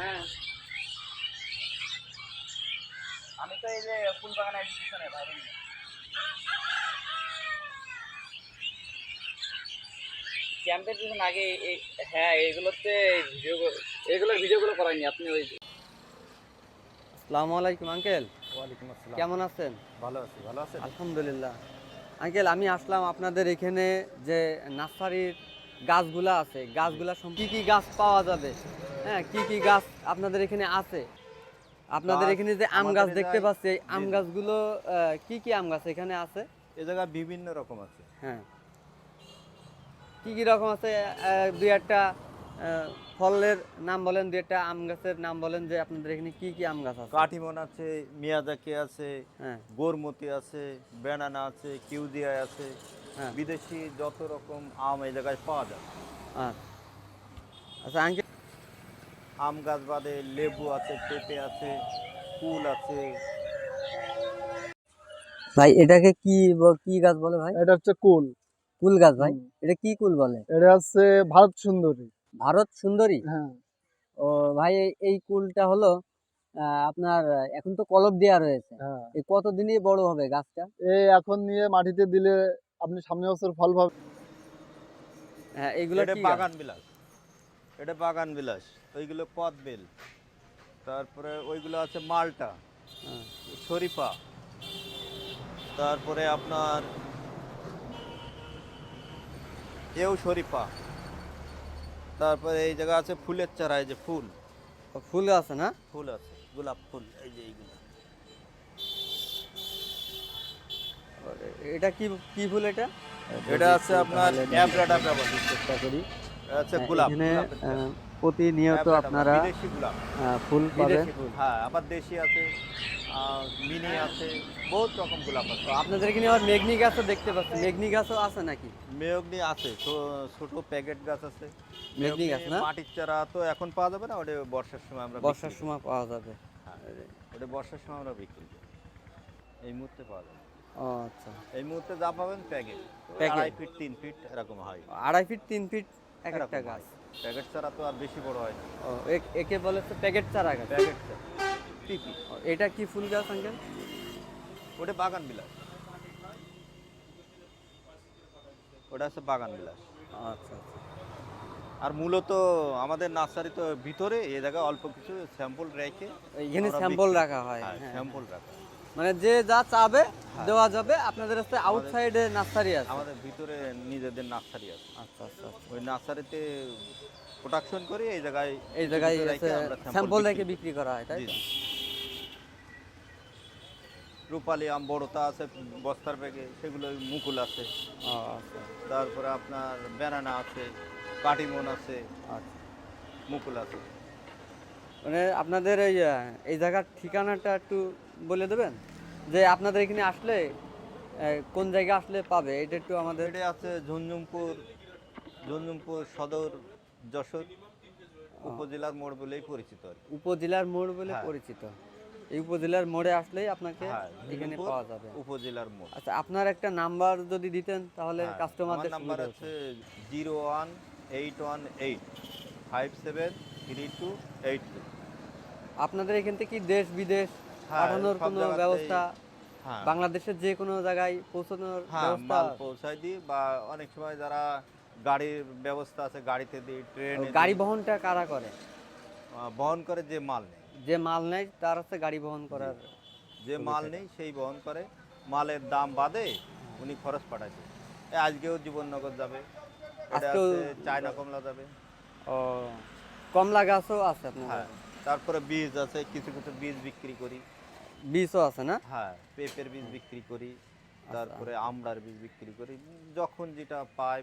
হ্যাঁ, আমি তো এই যে ফুল বাগানের পিছনে বাইরে নিয়ে ক্যাম্পের পিছনে আগে হ্যাঁ এগুলোতে ভিডিও এগুলোর ভিডিওগুলো করাইনি আপনি ওই। আসসালামু আলাইকুম আঙ্কেল। ওয়ালাইকুম আসসালাম। কেমন আছেন? ভালো আছি, ভালো আছেন? আলহামদুলিল্লাহ। আঙ্কেল আমি আসলাম আপনাদের এখানে যে নার্সারির গাছগুলা আছে, গাছগুলা কি কি গাছ পাওয়া যাবে, হ্যাঁ কি কি গাছ আপনাদের এখানে আছে? আপনাদের গাছ এখানে যে আম আমাদের গাছ এ দেখতে জায়গায় পাচ্ছি, এই জি, আম জি। গাছগুলো কি কি আম গাছ এখানে আছে? এ জায়গায় বিভিন্ন রকম আছে। হ্যাঁ, কি কি রকম আছে? দুই একটা ফলের নাম বলেন, দুই একটা আম গাছের নাম বলেন যে আপনাদের এখানে কি কি আম গাছ আছে? কাটিমন আছে, মিয়াজাকি আছে, হ্যাঁ, গোরমতি আছে, ব্যানানা আছে, কিউজিআই আছে। হ্যাঁ, বিদেশি যত রকম আম এই জায়গায় পাওয়া যায়। আচ্ছা। আচ্ছা আঙ্কেল, আম গাছ বাদে লেবু আছে, পেঁপে আছে, কুল আছে। ভাই এটাকে কি গাছ বলে ভাই? এটা হচ্ছে কুল। কুল গাছ ভাই? হুম। এটা কি কুল বলে? এটা হচ্ছে ভারত সুন্দরী। ভারত সুন্দরী? হ্যাঁ, ও ভাই, এই কুলটা হলো আপনার এখন তো কলপ দেওয়া রয়েছে, হ্যাঁ। এই কতদিনই বড় হবে গাছটা? এই এখন নিয়ে মাটিতে দিলে আপনি সামনের বছর ফল পাবেন। হ্যাঁ, এইগুলো এটা কি গাছ? বাগান বিলাস, এটা বাগান বিলাস। ওইগুলো কদবেল, তারপরে ওইগুলো আছে মালটা, হ্যাঁ, শরীফা, তারপরে আপনার এও শরীফা। তারপরে এই জায়গা আছে ফুলের চারা, এই যে ফুল, ও, ফুল আছে না? ফুল আছে, গোলাপ ফুল, এই যে এইগুলো। আর এটা কি কি ফুল এটা? এটা আছে আপনার অ্যাব্রাডাবরা বলে। চেষ্টা করি। এটা আছে গোলাপ, এখানে গোলাপের চারা। প্রতিনিয়ত অ্যাব্রাডাবরা, আপনারা বিদেশি গোলাপ, ফুল পাবেন। বিদেশি ফুল। হ্যাঁ, আবার দেশি আছে, মিনি আছে, বহুত রকম গোলাপ আছে। তো আপনাদের এখানে আবার মেঘনি গাছও দেখতে পাচ্ছি, মেঘনি গাছও আছে নাকি? মেহগনি আছে, ছোট প্যাকেট গাছ আছে। মেঘনি গাছ না? মাটির চারা তো এখন পাওয়া যাবে না, ওটা বর্ষার সময় আমরা বর্ষার বিক্রি করি। সময় পাওয়া যাবে। হ্যাঁ, ওটা বর্ষার সময় আমরা বিক্রি করি, এই মুহূর্তে পাওয়া যাবে না। ও আচ্ছা, এই মুহূর্তে যা পাবেন প্যাকেট, প্যাকেট 2.5 ফিট 3 ফিট এরকম হয়। 2.5 ফিট 3 ফিট এক এরকম একটা হয়। গাছ। প্যাকেট ছাড়া তো আর বেশি বড় হয় না। ও একে বলে হচ্ছে প্যাকেট চারা গাছ। প্যাকেট ছাড়া টিপি, ও, এটা কি ফুল গাছ আঙ্কেল? ওটা বাগান বিলাস, ওটা হচ্ছে বাগান বিলাস। আচ্ছা আচ্ছা। আর মূলত আমাদের নার্সারি তো ভিতরে, এই জায়গায় অল্প কিছু স্যাম্পল রেখে এখানে আমরা স্যাম্পল বিক্রি রাখা করি। হয়। হ্যাঁ, হ্যাঁ, স্যাম্পল রাখা। মানে যে যা চাবে হ্যাঁ। দেওয়া যাবে। আপনাদের হচ্ছে আউটসাইডে নার্সারি আছে? আমাদের ভিতরে নিজেদের নার্সারি আছে। আচ্ছা আচ্ছা আচ্ছা। ওই নার্সারিতে প্রোডাকশন করে এই জায়গায় এই জায়গায় ভিতরে হচ্ছে রেখে আমরা স্যাম্পল রেখে বিক্রি করি। বিক্রি করা হয়, তাই জি, তো? জি। রূপালি আম বড়তা আছে বস্তার ব্যাগে, সেগুলো মুকুল আছে। ও আচ্ছা তারপরে আপনার ব্যানানা আছে, কাটিমন আছে, আচ্ছা। মুকুল আছে। মানে আপনাদের এই জায়গার ঠিকানাটা একটু বলে দেবেন, যে আপনাদের এখানে আসলে কোন জায়গা আসলে পাবে, এটা একটু আমাদের। এটা আছে ঝুনঝুমপুর, ঝুনঝুমপুর সদর, যশোর উপজেলার মোড় বলেই পরিচিত আর কি। উপজেলার মোড় বলে হ্যাঁ। পরিচিত। এই উপজেলার মোড়ে আসলেই আপনাকে হ্যাঁ, এখানে ঝুনঝুমপুর পাওয়া যাবে। উপজেলার মোড়। আচ্ছা, আপনার একটা নাম্বার যদি দিতেন তাহলে হ্যাঁ, আমার কাস্টমারদের নাম্বার সুবিধা হতো। আছে 01818573282। আপনাদের এখান থেকে কি দেশ বিদেশ হ্যাঁ, পাঠানোর সব কোনো জায়গাতেই। ব্যবস্থা, হ্যাঁ, বাংলাদেশের যে কোনো জায়গায় পৌঁছানোর হ্যাঁ, ব্যবস্থা? মাল পৌঁছায় দিই, বা অনেক সময় যারা গাড়ির ব্যবস্থা আছে গাড়িতে দিই, ট্রেনে গাড়ি দিই। বহনটা কারা করে? বহন করে যে মাল নেই, যে মাল নেয় তার হচ্ছে গাড়ি বহন করার যে মাল সুবিধাটা। নেই সেই বহন করে। মালের দাম বাদে উনি খরচ পাঠাচ্ছে। আজকেও জীবননগর যাবে, এটা আজকেও আছে চায়না কমলা যাবে। ও, কমলা গাছও আছে আপনার? হ্যাঁ, তারপরে বীজ আছে, কিছু কিছু বীজ বিক্রি করি। বীজও আছে না? হ্যাঁ, পেঁপের বীজ বিক্রি করি, তারপরে আমড়ার বীজ বিক্রি করি, যখন যেটা পাই